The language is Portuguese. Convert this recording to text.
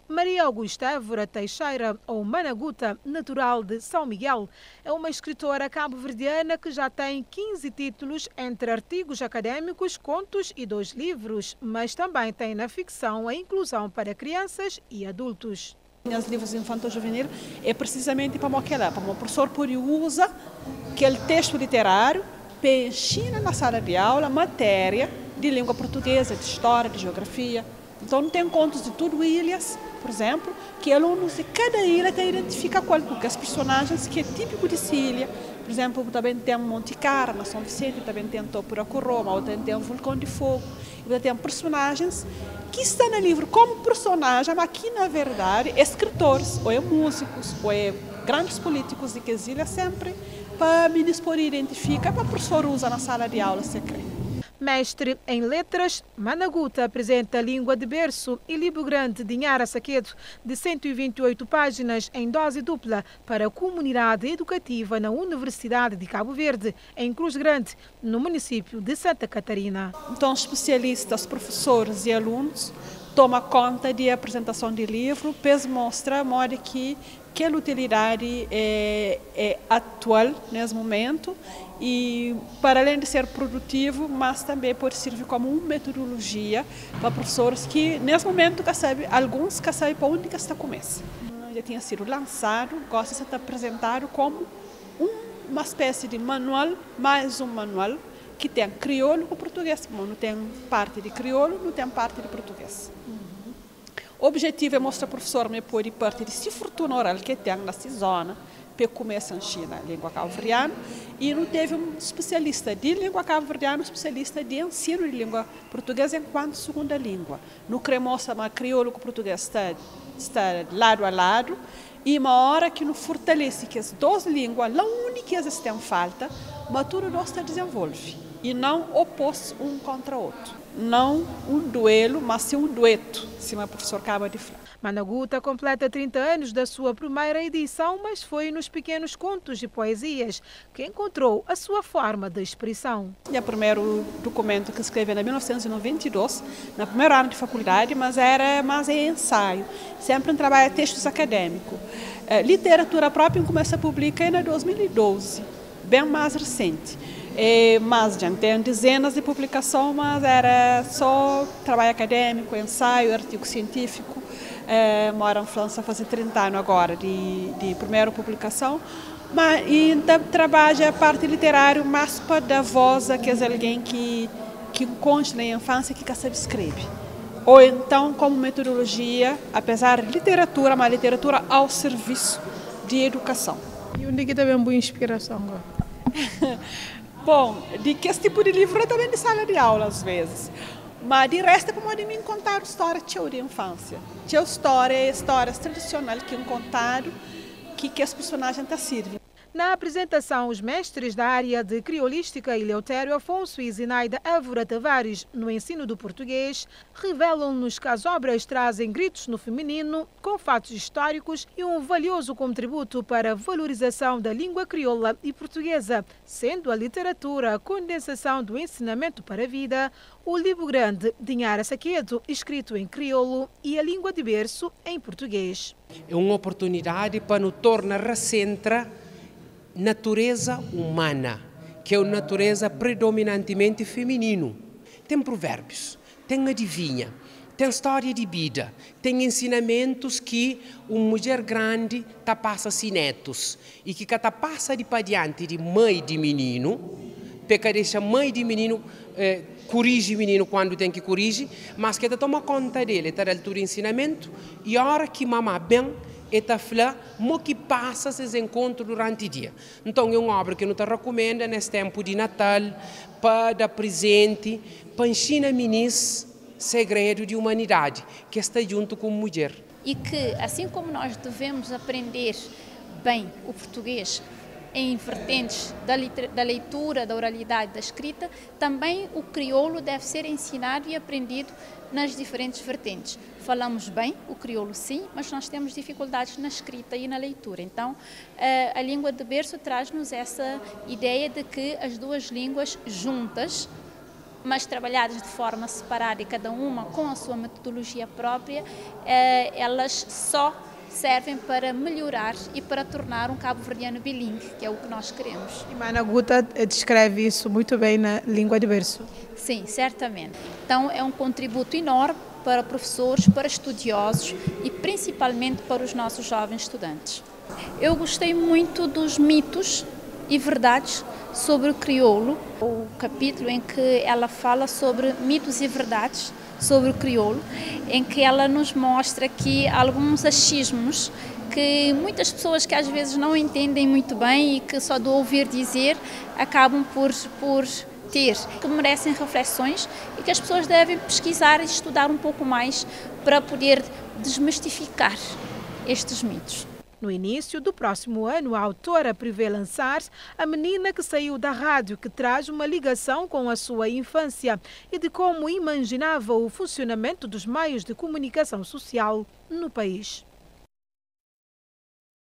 Maria Augusta Évora Teixeira, ou Managuta, natural de São Miguel, é uma escritora cabo-verdiana que já tem 15 títulos entre artigos acadêmicos, contos e 2 livros, mas também tem na ficção a inclusão para crianças e adultos. Os livros infanto-juvenil é precisamente para o professor usa aquele texto literário para ensinar na sala de aula matéria de língua portuguesa, de história, de geografia. Então tem contos de tudo ilhas, por exemplo, que alunos de cada ilha identificam porque os personagens que é típico de ilha. Por exemplo, também tem Monte Cara, na São Vicente, também tem Topuracuroma, ou tem Vulcão de Fogo. E tem personagens que estão no livro como personagem, mas que na verdade é escritores, ou é músicos, ou é grandes políticos de que as ilhas sempre para me dispor identificar, para o professor usa na sala de aula secreta. Mestre em letras, Managuta apresenta Língua de Berço e livro grande de Nhara Saquedo, de 128 páginas em dose dupla para a comunidade educativa na Universidade de Cabo Verde, em Cruz Grande, no município de Santa Catarina. Então, especialistas, professores e alunos tomam conta de apresentação de livro, para mostrar modo que aquela utilidade é atual nesse momento e, para além de ser produtivo, mas também pode servir como uma metodologia para professores que, nesse momento, alguns que sabem para onde que está começando. Já tinha sido lançado, gosta de ser apresentado como uma espécie de manual, mais um manual, que tem crioulo com português, como não tem parte de crioulo, não tem parte de português. O objetivo é mostrar ao professor me pode parte de se fortuna oral que tem nessa zona, para começar a ensinar a língua cabo-verdiana, e não teve um especialista de língua cabo-verdiana, um especialista de ensino de língua portuguesa enquanto segunda língua. No cremosa, mas crioulo com português está lado a lado, e uma hora que não fortalece que as duas línguas, a única que eles têm falta, mas tudo nós está desenvolve, e não oposto um contra o outro. Não um duelo, mas sim um dueto, como o professor acaba de falar. Managuta completa 30 anos da sua primeira edição, mas foi nos pequenos contos e poesias que encontrou a sua forma de expressão. É o primeiro documento que escrevi em 1992, no primeiro ano de faculdade, mas era mais ensaio. Sempre um trabalho de textos acadêmicos. Literatura própria começa a publicar em 2012, bem mais recente. Mas já tem dezenas de publicações, mas era só trabalho acadêmico, ensaio, artigo científico. Moro em França faz 30 anos agora de primeira publicação, mas ainda trabalha a parte literária mais para dar voz a alguém que consta na infância que sabe escrever. Ou então como metodologia, apesar de literatura, mas literatura ao serviço de educação. E onde que também boa inspiração agora? Bom, de que esse tipo de livro é também de sala de aula às vezes. Mas de resto é como de mim contar história de infância. Tinha histórias tradicionais que eu contado que as personagens te servem. Na apresentação, os mestres da área de criolística, Eleutério Afonso e Zinaida Évora Tavares, no ensino do português, revelam-nos que as obras trazem gritos no feminino, com fatos históricos e um valioso contributo para a valorização da língua crioula e portuguesa, sendo a literatura a condensação do ensinamento para a vida, o livro grande de Nhara Saquedo, escrito em crioulo, e a língua de berço em português. É uma oportunidade para nos tornar recentrar natureza humana, que é uma natureza predominantemente feminino. Tem provérbios, tem adivinha, tem história de vida, tem ensinamentos que uma mulher grande passa a netos e que passa de para diante de mãe de menino, porque deixa mãe de menino corrige o menino quando tem que corrigir, mas que toma conta dele, está a altura de ensinamento, e a hora que mamá bem, está falando o que passa esses encontros durante o dia. Então é uma obra que eu te recomendo nesse tempo de Natal, para dar presente, para ensinar meninas segredo de humanidade, que está junto com a mulher. E que, assim como nós devemos aprender bem o português em vertentes da leitura, da oralidade, da escrita, também o crioulo deve ser ensinado e aprendido nas diferentes vertentes. Falamos bem o crioulo sim, mas nós temos dificuldades na escrita e na leitura. Então, a língua de berço traz-nos essa ideia de que as duas línguas juntas mas trabalhadas de forma separada e cada uma com a sua metodologia própria, elas só servem para melhorar e para tornar um cabo-verdiano bilingue, que é o que nós queremos. E Mana Guta descreve isso muito bem na língua de berço. Sim, certamente. Então é um contributo enorme para professores, para estudiosos e principalmente para os nossos jovens estudantes. Eu gostei muito dos mitos e verdades sobre o crioulo, o capítulo em que ela fala sobre mitos e verdades sobre o crioulo, em que ela nos mostra aqui alguns achismos que muitas pessoas que às vezes não entendem muito bem e que só do ouvir dizer acabam por ter, que merecem reflexões e que as pessoas devem pesquisar e estudar um pouco mais para poder desmistificar estes mitos. No início do próximo ano, a autora prevê lançar A Menina que Saiu da Rádio, que traz uma ligação com a sua infância e de como imaginava o funcionamento dos meios de comunicação social no país.